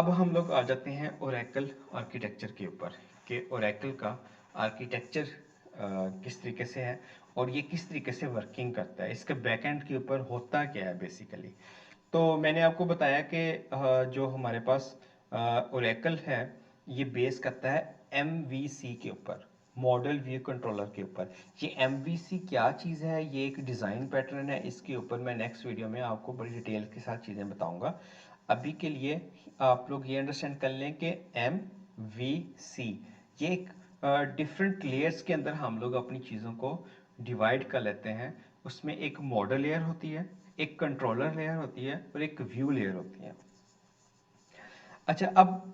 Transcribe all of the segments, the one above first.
अब हम लोग आ जाते हैं ओरेकल आर्किटेक्चर के ऊपर कि ओरेकल का आर्किटेक्चर किस तरीके से है और ये किस तरीके से वर्किंग करता है, इसके बैकएंड के ऊपर होता क्या है बेसिकली। तो मैंने आपको बताया कि जो हमारे पास ओरेकल है ये बेस करता है MVC के ऊपर, मॉडल व्यू कंट्रोलर के ऊपर। ये MVC क्या चीज़ है, ये एक डिज़ाइन पैटर्न है, इसके ऊपर मैं नेक्स्ट वीडियो में आपको बड़ी डिटेल के साथ चीज़ें बताऊंगा। अभी के लिए आप लोग ये अंडरस्टैंड कर लें कि MVC ये एक डिफरेंट लेयर्स के अंदर हम लोग अपनी चीज़ों को डिवाइड कर लेते हैं। उसमें एक मॉडल लेयर होती है, एक कंट्रोलर लेयर होती है और एक व्यू लेयर होती है। अच्छा, अब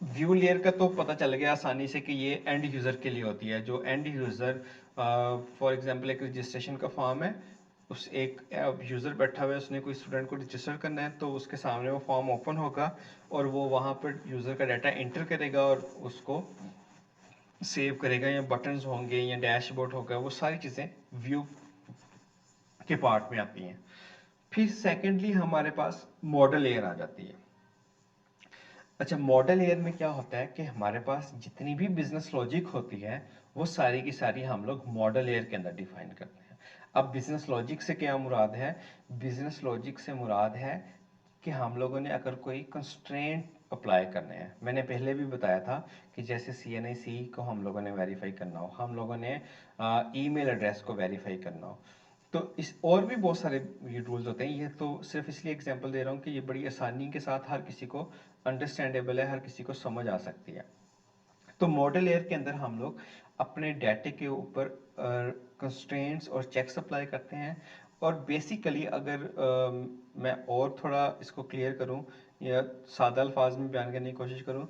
व्यू लेयर का तो पता चल गया आसानी से कि ये एंड यूज़र के लिए होती है। जो एंड यूज़र फॉर एग्जांपल एक रजिस्ट्रेशन का फॉर्म है, उस एक यूज़र बैठा हुआ है, उसने कोई स्टूडेंट को रजिस्टर करना है तो उसके सामने वो फॉर्म ओपन होगा और वो वहाँ पर यूज़र का डाटा एंटर करेगा और उसको सेव करेगा, या बटन्स होंगे या डैशबोर्ड होगा, वो सारी चीज़ें व्यू के पार्ट में आती हैं। फिर सेकेंडली हमारे पास मॉडल लेयर आ जाती है। अच्छा, मॉडल लेयर में क्या होता है कि हमारे पास जितनी भी बिजनेस लॉजिक होती है वो सारी की सारी हम लोग मॉडल लेयर के अंदर डिफाइन करते हैं। अब बिजनेस लॉजिक से क्या मुराद है? बिजनेस लॉजिक से मुराद है कि हम लोगों ने अगर कोई कंस्ट्रेंट अप्लाई करने हैं, मैंने पहले भी बताया था कि जैसे CNIC को हम लोगों ने वेरीफाई करना हो, हम लोगों ने ईमेल एड्रेस को वेरीफाई करना हो, तो इस और भी बहुत सारे ये रूल्स होते हैं। ये तो सिर्फ इसलिए एग्जांपल दे रहा हूँ कि ये बड़ी आसानी के साथ हर किसी को अंडरस्टैंडेबल है, हर किसी को समझ आ सकती है। तो मॉडल लेयर के अंदर हम लोग अपने डाटे के ऊपर कंस्ट्रेंट्स और चेक्स अप्लाई करते हैं। और बेसिकली अगर मैं और थोड़ा इसको क्लियर करूं या सादा अल्फाज में बयान करने की कोशिश करूं,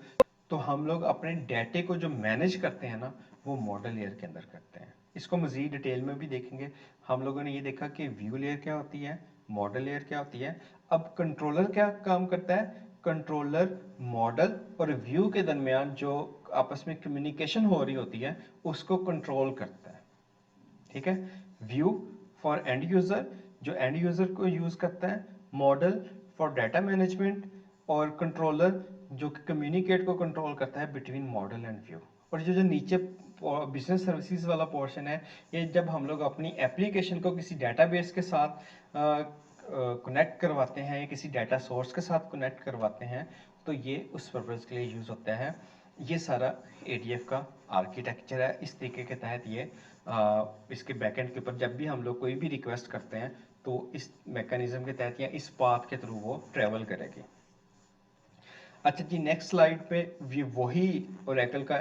तो हम लोग अपने डाटे को जो मैनेज करते हैं ना, वो मॉडल लेयर के अंदर करते हैं। इसको मजीद डिटेल में भी देखेंगे। हम लोगों ने ये देखा कि व्यू लेयर क्या होती है, मॉडल लेयर क्या होती है। अब कंट्रोलर क्या काम करता है? कंट्रोलर मॉडल और व्यू के दरमियान जो आपस में कम्युनिकेशन हो रही होती है उसको कंट्रोल करता है। ठीक है, व्यू फॉर एंड यूजर, जो एंड यूजर को यूज करता है, मॉडल फॉर डाटा मैनेजमेंट, और कंट्रोलर जो कम्युनिकेट को कंट्रोल करता है बिटवीन मॉडल एंड व्यू। और जो जो नीचे बिजनेस सर्विसेज वाला पोर्शन है, ये जब हम लोग अपनी एप्लीकेशन को किसी डेटाबेस के साथ कनेक्ट करवाते हैं या किसी डाटा सोर्स के साथ कनेक्ट करवाते हैं, तो ये उस पर्पज़ के लिए यूज़ होता है। ये सारा ADF का आर्किटेक्चर है। इस तरीके के तहत ये इसके बैकएंड के ऊपर जब भी हम लोग कोई भी रिक्वेस्ट करते हैं तो इस मैकेनिज्म के तहत या इस पाथ के थ्रू वो ट्रेवल करेगी। अच्छा जी, नेक्स्ट स्लाइड पे ये वही ओरेकल का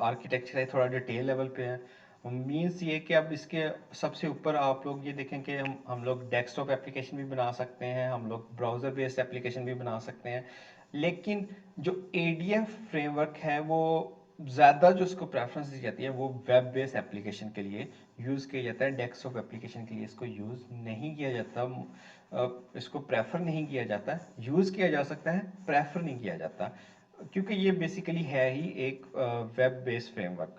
आर्किटेक्चर है, थोड़ा डिटेल लेवल पे है। मीन्स ये कि अब इसके सबसे ऊपर आप लोग ये देखें कि हम लोग डेस्कटॉप एप्लीकेशन भी बना सकते हैं, हम लोग ब्राउज़र बेस्ड एप्लीकेशन भी बना सकते हैं। लेकिन जो ADF फ्रेमवर्क है वो ज़्यादा जो उसको प्रेफरेंस दी जाती है वो वेब बेस्ड एप्लीकेशन के लिए यूज़ किया जाता है। डेस्कटॉप एप्लीकेशन के लिए इसको यूज़ नहीं किया जाता, इसको प्रेफर नहीं किया जाता। यूज़ किया जा सकता है, प्रेफर नहीं किया जाता, क्योंकि ये बेसिकली है ही एक वेब बेस्ड फ्रेमवर्क।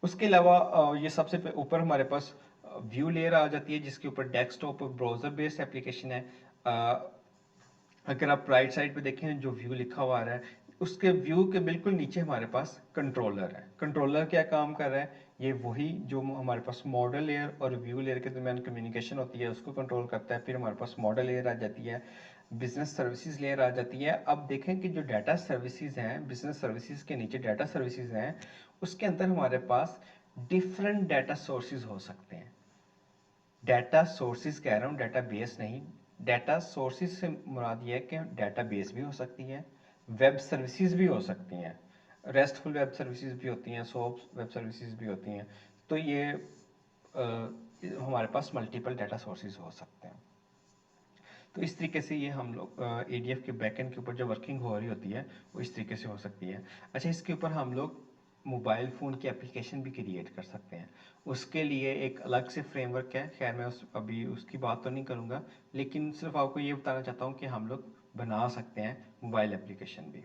उसके अलावा ये सबसे ऊपर हमारे पास व्यू लेयर आ जाती है जिसके ऊपर डेस्कटॉप और ब्राउज़र बेस्ड एप्लीकेशन है। अगर आप राइट साइड पे देखें जो व्यू लिखा हुआ आ रहा है, उसके व्यू के बिल्कुल नीचे हमारे पास कंट्रोलर है। कंट्रोलर क्या काम कर रहा है? ये वही जो हमारे पास मॉडल लेयर और व्यू लेयर के दरमियान कम्युनिकेशन होती है उसको कंट्रोल करता है। फिर हमारे पास मॉडल लेयर आ जाती है, बिजनेस सर्विसेज लेयर आ जाती है। अब देखें कि जो डाटा सर्विसेज हैं, बिजनेस सर्विसेज के नीचे डाटा सर्विसेज हैं, उसके अंदर हमारे पास डिफरेंट डाटा सोर्सेज हो सकते हैं। डाटा सोर्सेज कह रहा हूँ, डाटा बेस नहीं। डाटा सोर्सेज से मुराद ये है कि डाटा बेस भी हो सकती है, वेब सर्विसेज भी हो सकती हैं, रेस्टफुल वेब सर्विसेज भी होती हैं, सोप वेब सर्विसेज भी होती हैं। तो ये हमारे पास मल्टीपल डाटा सोर्सेज हो सकते हैं। तो इस तरीके से ये हम लोग ADF के बैकएंड के ऊपर जो वर्किंग हो रही होती है वो इस तरीके से हो सकती है। अच्छा, इसके ऊपर हम लोग मोबाइल फ़ोन की एप्लीकेशन भी क्रिएट कर सकते हैं। उसके लिए एक अलग से फ्रेमवर्क है, खैर मैं अभी उसकी बात तो नहीं करूँगा, लेकिन सिर्फ आपको ये बताना चाहता हूँ कि हम लोग बना सकते हैं मोबाइल एप्लीकेशन भी।